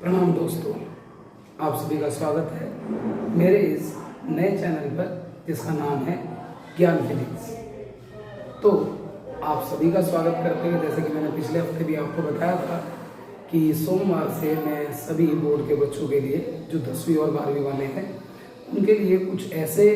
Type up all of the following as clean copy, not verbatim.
प्रणाम दोस्तों, आप सभी का स्वागत है मेरे इस नए चैनल पर जिसका नाम है ज्ञान फिजिक्स। तो आप सभी का स्वागत करते हुए जैसे कि मैंने पिछले हफ्ते भी आपको बताया था कि सोमवार से मैं सभी बोर्ड के बच्चों के लिए जो 10वीं और 12वीं वाले हैं उनके लिए कुछ ऐसे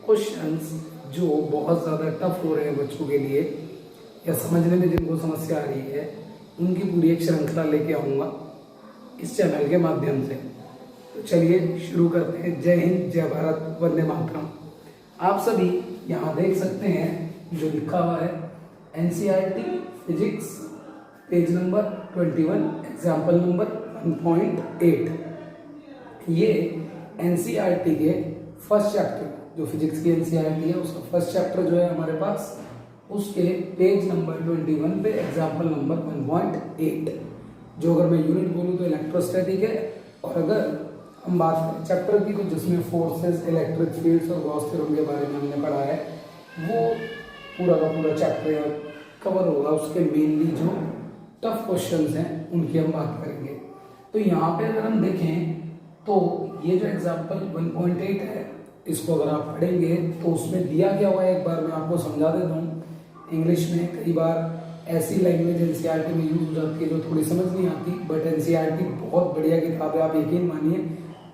क्वेश्चंस जो बहुत ज़्यादा टफ हो रहे हैं बच्चों के लिए या समझने में जिनको समस्या आ रही है उनकी पूरी एक श्रृंखला लेके आऊँगा इस चैनल के माध्यम से। तो चलिए शुरू करते हैं। जय हिंद, जय भारत, वंदे मातरम। आप सभी यहाँ देख सकते हैं जो लिखा हुआ है NCERT physics page number 21 example number 1.8। ये NCERT के फर्स्ट चैप्टर जो फिजिक्स की NCERT है उसका फर्स्ट चैप्टर जो है हमारे पास उसके पेज नंबर 21 पे एग्जाम्पल नंबर 1.8। जो अगर मैं यूनिट बोलूँ तो इलेक्ट्रोस्टैटिक है, और अगर हम बात करें चैप्टर की तो जिसमें फोर्सेस, इलेक्ट्रिक फील्ड्स और गॉस थ्योरम के बारे में हमने पढ़ा है वो पूरा का पूरा चैप्टर कवर होगा। उसके मेनली जो टफ क्वेश्चंस हैं उनकी हम बात करेंगे। तो यहाँ पे अगर हम देखें तो ये जो एग्जाम्पल 1.8 है इसको अगर आप पढ़ेंगे तो उसमें दिया क्या हुआ है एक बार मैं आपको समझा देता हूँ। इंग्लिश में कई बार ऐसी लैंग्वेज NCERT में यूज हो जाती है जो थोड़ी समझ नहीं आती, बट NCERT बहुत बढ़िया किताब है, आप यकीन मानिए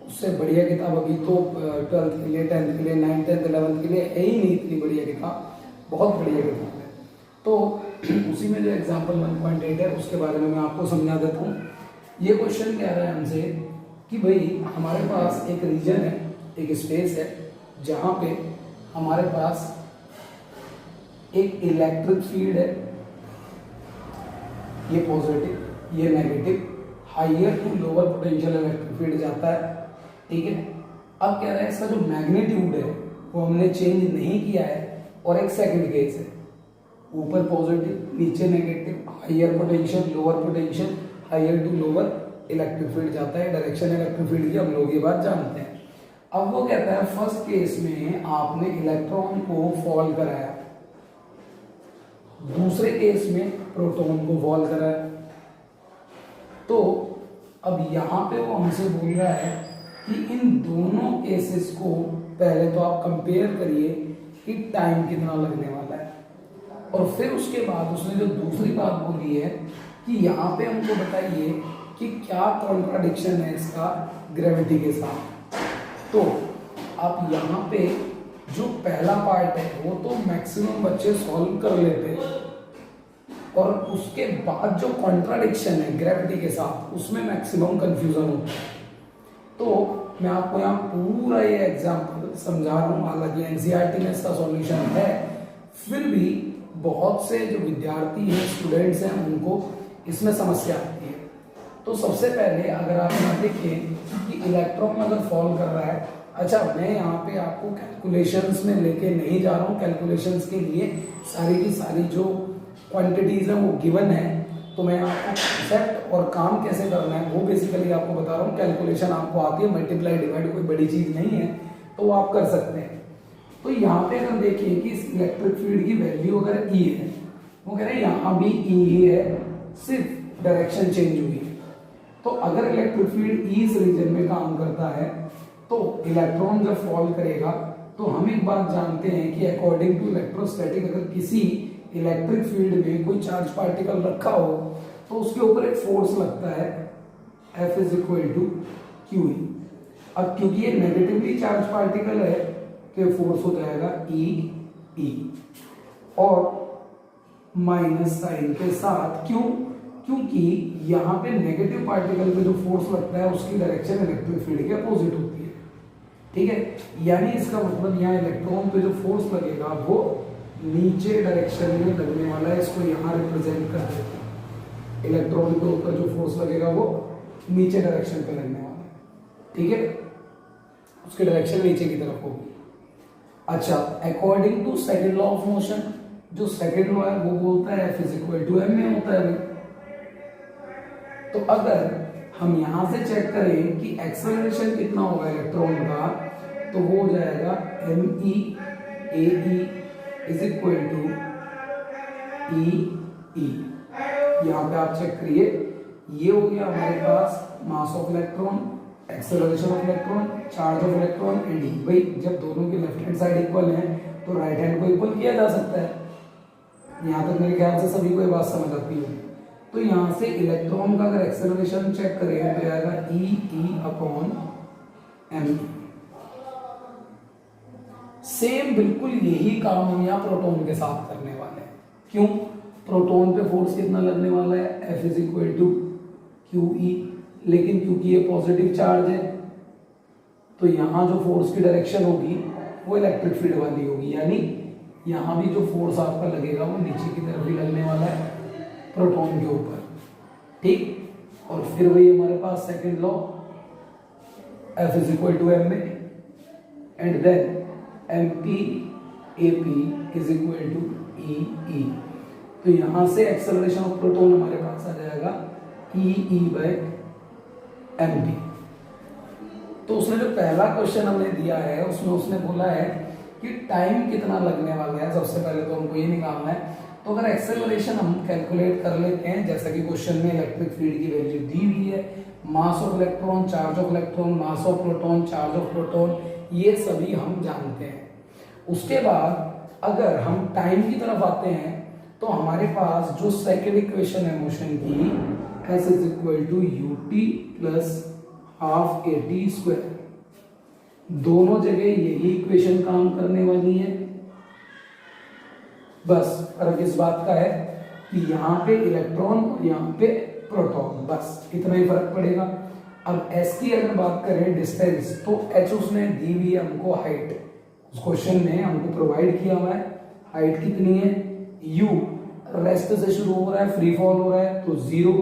उससे बढ़िया किताब अभी तो 12th के लिए, 10th के लिए, 9th, 10th, 11th के लिए है ही नहीं इतनी बढ़िया किताब, बहुत बढ़िया किताब है। तो उसी में जो एग्जाम्पल 1.8 है उसके बारे में मैं आपको समझा देता हूँ। ये क्वेश्चन कह रहा है हमसे कि भाई हमारे पास एक रीजन है, एक स्पेस है जहाँ पे हमारे पास एक इलेक्ट्रिक फील्ड है, ये पॉजिटिव ये negative, higher to lower potential electric field जाता है, ठीक है। अब कह रहा है इसका जो मैग्नीट्यूड है वो हमने चेंज नहीं किया है, और एक सेकंड केस है ऊपर पॉजिटिव नीचे negative, higher potential lower potential, higher to lower electric field जाता है। डायरेक्शन इलेक्ट्रिक फील्ड की हम लोग ये बात जानते हैं। अब वो कहता है फर्स्ट केस में आपने इलेक्ट्रॉन को फॉल कराया, दूसरे केस में प्रोटॉन को फॉल कराया। तो अब यहाँ पे वो हमसे बोल रहा है कि इन दोनों केसेस को पहले तो आप कंपेयर करिए कि टाइम कितना लगने वाला है, और फिर उसके बाद उसने जो दूसरी बात बोली है कि यहाँ पे हमको बताइए कि क्या कॉन्ट्राडिक्शन है इसका ग्रेविटी के साथ। तो आप यहाँ पे जो पहला पार्ट है वो तो मैक्सिमम बच्चे सॉल्व कर लेते हैं, और उसके बाद जो कॉन्ट्राडिक्शन है ग्रेविटी के साथ उसमें मैक्सिमम कंफ्यूजन होता है। तो मैं आपको यहाँ पूरा ये एग्जाम्पल समझा रहा हूँ, हालांकि NCERT में इसका सॉल्यूशन है, फिर भी बहुत से जो विद्यार्थी हैं, स्टूडेंट्स हैं, उनको इसमें समस्या आती है। तो सबसे पहले अगर आप यहाँ देखें कि इलेक्ट्रॉन अगर फॉल कर रहा है, अच्छा मैं यहाँ पे आपको कैलकुलेशंस में लेके नहीं जा रहा हूँ, कैलकुलेशंस के लिए सारी की सारी जो क्वांटिटीज हैं वो गिवन है, तो मैं आपको कॉन्सेप्ट और काम कैसे करना है वो बेसिकली आपको बता रहा हूँ। कैलकुलेशन आपको आती है, मल्टीप्लाई डिवाइड कोई बड़ी चीज नहीं है, तो वो आप कर सकते हैं। तो यहाँ पे अगर देखिए कि इस इलेक्ट्रिक फील्ड की वैल्यू अगर E है, वो कह रहे हैं यहाँ भी E है, सिर्फ डायरेक्शन चेंज हुई है। तो अगर इलेक्ट्रिक फील्ड E इस रीजन में काम करता है तो इलेक्ट्रॉन जब फॉल करेगा तो हम एक बात जानते हैं कि अकॉर्डिंग टू इलेक्ट्रोस्टैटिक अगर किसी इलेक्ट्रिक फील्ड में कोई चार्ज पार्टिकल रखा हो तो उसके ऊपर एक फोर्स लगता है F is equal to QE। अब क्योंकि ये नेगेटिवली चार्ज पार्टिकल है तो फोर्स हो जाएगा E और माइनस साइन के साथ। क्यों? क्योंकि यहाँ पे नेगेटिव पार्टिकल पे जो फोर्स लगता है उसकी डायरेक्शन इलेक्ट्रिक फील्ड के अपोजिट होती है, ठीक है। यानी इसका मतलब यहाँ इलेक्ट्रॉन पे जो फोर्स लगेगा वो नीचे डायरेक्शन में लगने वाला है, इसको यहाँ रिप्रेजेंट कर देते हैं। इलेक्ट्रॉन के ऊपर जो फोर्स लगेगा वो नीचे डायरेक्शन पे लगने वाला है, ठीक है, उसकी डायरेक्शन नीचे की तरफ होगी। अच्छा, according to second law of motion, जो सेकंड लॉ है वो बोलता है F is equal to m में होता है। तो अगर हम यहां से चेक करें कि एक्सेलरेशन कितना होगा इलेक्ट्रॉन का, तो वो हो जाएगा me ae is equal to e e। यहाँ पे आप चेक करिए ये हो गया हमारे पास mass of electron, acceleration of electron, charge of electron and E. भाई जब दोनों की लेफ्ट हैंड साइड इक्वल है तो राइट हैंड को इक्वल किया जा सकता है। यहाँ तक मेरे ख्याल से सभी को ये बात समझ आती है। तो यहाँ से इलेक्ट्रॉन का अगर एक्सेलरेशन चेक करें तो आएगा ई अपॉन एम। सेम बिल्कुल यही काम हम यहाँ प्रोटॉन के साथ करने वाले हैं। क्यों? प्रोटॉन पे फोर्स कितना लगने वाला है? F is equal to Q E, लेकिन क्योंकि ये पॉजिटिव चार्ज है तो यहाँ जो फोर्स की डायरेक्शन होगी वो इलेक्ट्रिक फील्ड वाली होगी, यानी यहाँ भी जो फोर्स आपका लगेगा वो नीचे की तरफ ही लगने वाला है प्रोटॉन के ऊपर। ठीक, और फिर वही हमारे पास second law, F is equal to M and then M P A P is equal to E. तो यहां से एक्सेलरेशन ऑफ प्रोटॉन हमारे पास आ जाएगा ई बाय एम पी। तो उसने जो पहला क्वेश्चन हमें दिया है उसमें उसने बोला है कि टाइम कितना लगने वाला है। सबसे पहले तो हमको ये निकालना है। तो अगर एक्सेलरेशन हम कैलकुलेट कर लेते हैं, जैसा कि क्वेश्चन में इलेक्ट्रिक फील्ड की वैल्यू दी हुई है, मास of electron, charge of electron, mass of proton, charge of proton, ये सभी हम जानते हैं। उसके बाद अगर हम टाइम की तरफ आते हैं तो हमारे पास जो सेकेंड इक्वेशन है मोशन की, S is equal to U T plus half A T square, दोनों जगह यही इक्वेशन काम करने वाली है। बस फर्क इस बात का है कि यहाँ पे इलेक्ट्रॉन और यहाँ पे प्रोटॉन, बस इतना ही फर्क पड़ेगा। अब S की अगर बात करें डिस्टेंस, तो H उसने दी हुई है हमको हाइट, उस क्वेश्चन में हमको प्रोवाइड किया हुआ है। हाइट कितनी है? U, रेस्ट से शुरू हो रहा है, फ्री फॉल हो रहा है तो 0।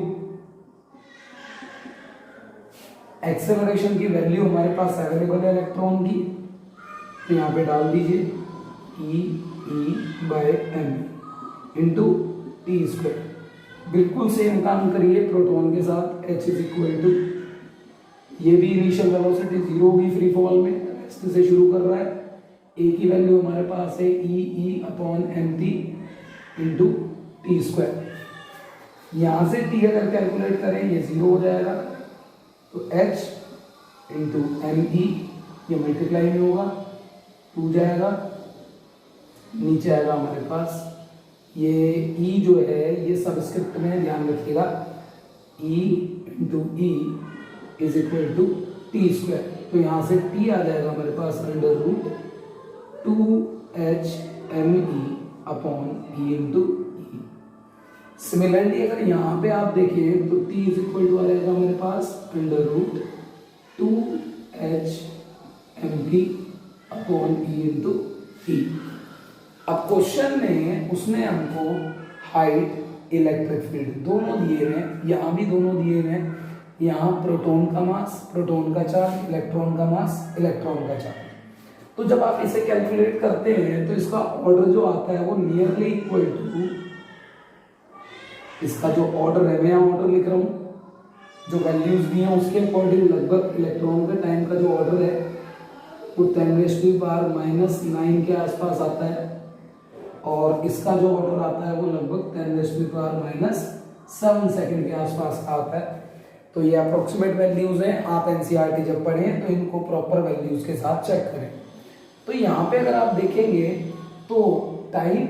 एक्सेलरेशन की वैल्यू हमारे पास अवेलेबल है इलेक्ट्रॉन की, तो यहाँ पे डाल दीजिए E by M into T square. बिल्कुल सेम काम करिए प्रोटॉन के साथ। H इज इक्वल टू, ये भी इनिशियल वेलोसिटी 0 होगी फ्री फॉल में, रेस्ट से शुरू कर रहा है। ए की वैल्यू हमारे पास है E upon M T into T square. यहाँ से टी अगर कैलकुलेट करें ये 0 हो जाएगा, तो H इंटू एम ई, ये मल्टीप्लाई में होगा, 2 जाएगा, नीचे आएगा हमारे पास ये ई जो है ये सबस्क्रिप्ट में ध्यान रखिएगा, E into E is equal to T square. तो यहाँ से टी आ जाएगा हमारे पास under root 2H M E upon E into E. Similarly अगर यहाँ पे आप देखिए तो T इज इक्वल टू आ जाएगा हमारे पास under root 2H M P upon E into E. अब क्वेश्चन में उसने हमको हाइट, इलेक्ट्रिक फील्ड दोनों दिए हुए हैं, यहाँ भी दोनों दिए हुए हैं। यहाँ प्रोटॉन का मास, प्रोटॉन का चार्ज, इलेक्ट्रॉन का मास, इलेक्ट्रॉन का चार्ज। तो जब आप इसे कैलकुलेट करते हैं तो इसका ऑर्डर जो आता है वो नियरली इक्वल टू, इसका जो ऑर्डर है मैं यहाँ ऑर्डर लिख रहा हूँ, जो वैल्यूज दी हैं उसके अकॉर्डिंग लगभग इलेक्ट्रॉन के टाइम का जो ऑर्डर है वो 10⁻⁻⁹ के आसपास आता है, और इसका जो ऑर्डर आता है वो लगभग 10⁻⁷ सेकंड के आसपास आता है। तो ये अप्रोक्सीमेट वैल्यूज हैं, आप एनसीईआरटी जब पढ़ें तो इनको प्रॉपर वैल्यूज के साथ चेक करें। तो यहाँ पे अगर आप देखेंगे तो time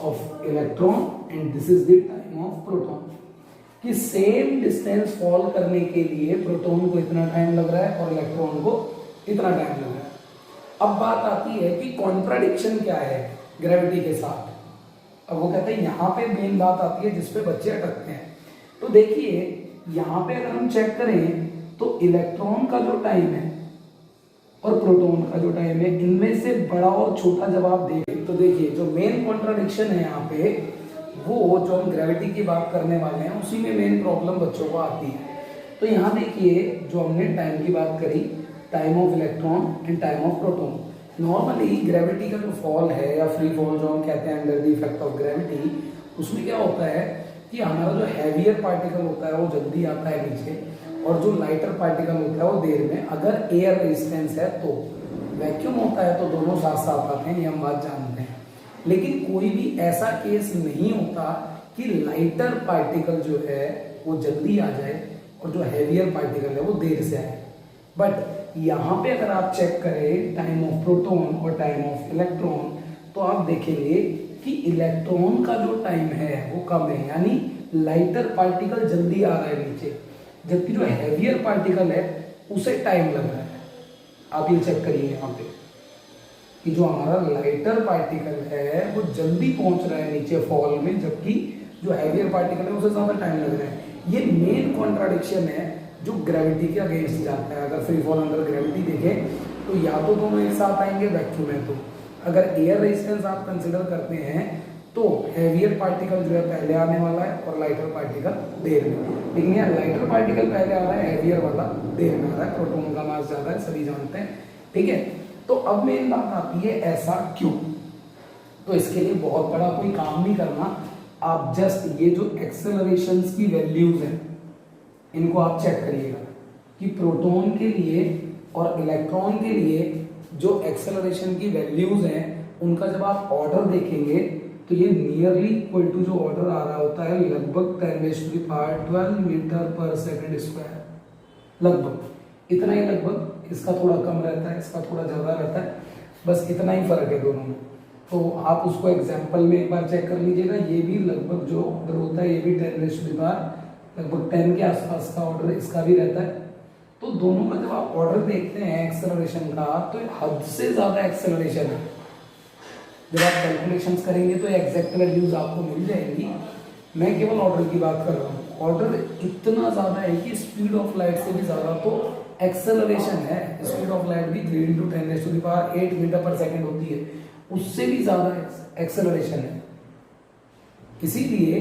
of electron and this is the time of proton, कि सेम डिस्टेंस फॉल करने के लिए प्रोटॉन को इतना टाइम लग रहा है और इलेक्ट्रॉन को इतना टाइम लग रहा है। अब बात आती है कि कॉन्ट्राडिक्शन क्या है ग्रेविटी के साथ। अब वो कहते हैं यहाँ पे मेन बात आती है जिसपे बच्चे अटकते हैं। तो देखिए यहाँ पे अगर हम चेक करें तो इलेक्ट्रॉन का जो टाइम है और प्रोटॉन का जो टाइम है, इनमें से बड़ा और छोटा जब आप देखें तो देखिए जो मेन कॉन्ट्राडिक्शन है यहाँ पे, वो जो हम ग्रेविटी की बात करने वाले हैं उसी में मेन प्रॉब्लम बच्चों को आती है। तो यहाँ देखिए जो हमने टाइम की बात करी, time of electron and time of proton. Normally gravity का जो फॉल है या फ्री फॉल जो हम कहते हैं under the effect of gravity, उसमें क्या होता है कि हमारा जो हैवियर पार्टिकल होता है वो जल्दी आता है नीचे, और जो लाइटर पार्टिकल होता है वो देर में। अगर एयर रेजिस्टेंस है तो, वैक्यूम होता है तो दोनों साथ साथ आते हैं, ये हम बात जानते हैं। लेकिन कोई भी ऐसा केस नहीं होता कि लाइटर पार्टिकल जो है वो जल्दी आ जाए और जो हैवियर पार्टिकल है वो देर से आए। बट यहाँ पे अगर आप चेक करें टाइम ऑफ प्रोटॉन और टाइम ऑफ इलेक्ट्रॉन, तो आप देखेंगे कि इलेक्ट्रॉन का जो टाइम है वो कम है, यानी लाइटर पार्टिकल जल्दी आ रहा है नीचे, जबकि जो हैवियर पार्टिकल है उसे टाइम लग रहा है। आप ये चेक करिए यहाँ पे कि जो हमारा लाइटर पार्टिकल है वो जल्दी पहुंच रहा है नीचे फॉल में, जबकि जो हैवियर पार्टिकल है उसे ज्यादा टाइम लग रहा है। ये मेन कॉन्ट्राडिक्शन है जो ग्रेविटी के अगेंस्ट जाता है। अगर फ्री फॉल अंडर ग्रेविटी देखें तो या तो दोनों एक साथ आएंगे वैक्यूम में, तो अगर एयर रेजिस्टेंस आप कंसिडर करते हैं तो हैवियर पार्टिकल जो है पहले आने वाला है और लाइटर पार्टिकल देर में। लेकिन यहाँ लाइटर पार्टिकल पहले आ रहा है, हैवियर वाला देर में आ रहा है, प्रोटॉन का मास ज्यादा है, सभी जानते हैं, ठीक है। तो अब मेन बात आती है ऐसा क्यों। तो इसके लिए बहुत बड़ा कोई काम नहीं करना, आप जस्ट ये जो एक्सेलरेशंस की वैल्यूज हैं इनको आप चेक करिएगा कि प्रोटॉन के लिए और इलेक्ट्रॉन के लिए जो एक्सेलरेशन की वैल्यूज हैं उनका जब आप ऑर्डर देखेंगे तो ये नियरली इक्वल टू जो ऑर्डर आ रहा होता है लगभग 10⁻12 मीटर पर सेकंड स्क्वायर, लगभग इतना ही, लगभग इसका थोड़ा कम रहता है, इसका थोड़ा ज़्यादा रहता है, बस इतना ही फर्क है दोनों में। तो आप उसको एग्जाम्पल में एक बार चेक कर लीजिएगा, ये भी लगभग जो ऑर्डर होता है ये भी 10⁻, लगभग 10 के आसपास का ऑर्डर इसका भी रहता है। तो दोनों का जब आप ऑर्डर देखते हैं एक्सेलरेशन का तो हद से ज़्यादा एक्सेलरेशन है। जब आप कैलकुलेशंस करेंगे तो एग्जैक्ट वैल्यूज आपको मिल जाएंगी। मैं केवल ऑर्डर की बात कर रहा हूँ, ऑर्डर इतना ज़्यादा है कि स्पीड ऑफ लाइट से भी ज़्यादा तो एक्सेलरेशन है। स्पीड ऑफ लाइट भी 3 × 10⁸ मीटर पर सेकेंड होती है, उससे भी ज़्यादा एक्सेलरेशन है। इसीलिए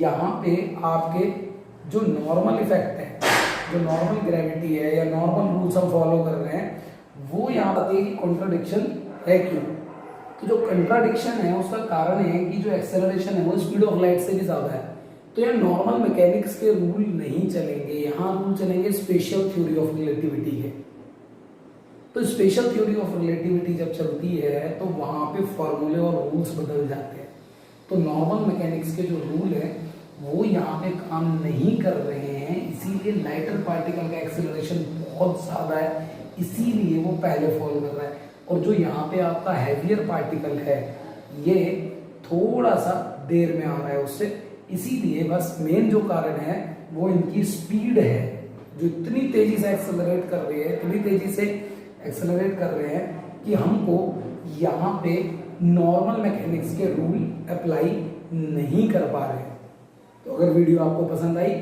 यहाँ पे आपके जो नॉर्मल इफेक्ट है, जो नॉर्मल ग्रेविटी है या नॉर्मल रूल्स हम फॉलो कर रहे हैं, वो यहाँ बताइए कि कॉन्ट्राडिक्शन है क्यों। तो जो कंट्राडिक्शन है उसका कारण है कि जो एक्सेलरेशन है वो स्पीड ऑफ लाइट से भी ज्यादा है। तो यहाँ नॉर्मल मैकेनिक्स के रूल नहीं चलेंगे, यहाँ रूल चलेंगे स्पेशल थ्योरी ऑफ रिलेटिविटी के। तो स्पेशल थ्योरी ऑफ रिलेटिविटी जब चलती है तो वहां पे फॉर्मूले और रूल्स बदल जाते हैं। तो नॉर्मल मैकेनिक्स के जो रूल है वो यहाँ पे काम नहीं कर रहे हैं, इसीलिए लाइटर पार्टिकल का एक्सेलरेशन बहुत ज्यादा है, इसीलिए वो पहले फॉल कर रहा है। और जो यहाँ पे आपका हैवियर पार्टिकल है ये थोड़ा सा देर में आ रहा है उससे, इसीलिए बस मेन जो कारण है वो इनकी स्पीड है, जो इतनी तेजी से एक्सेलरेट कर रही है, इतनी तेजी से एक्सेलरेट कर रहे हैं कि हमको यहाँ पे नॉर्मल मैकेनिक्स के रूल अप्लाई नहीं कर पा रहे हैं। तो अगर वीडियो आपको पसंद आई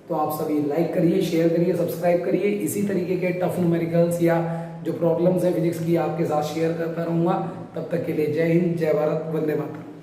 तो आप सभी लाइक करिए, शेयर करिए, सब्सक्राइब करिए। इसी तरीके के टफ न्यूमेरिकल्स या जो प्रॉब्लम्स है फिजिक्स की आपके साथ शेयर करता रहूँगा। तब तक के लिए जय हिंद, जय भारत, वंदे मातरम।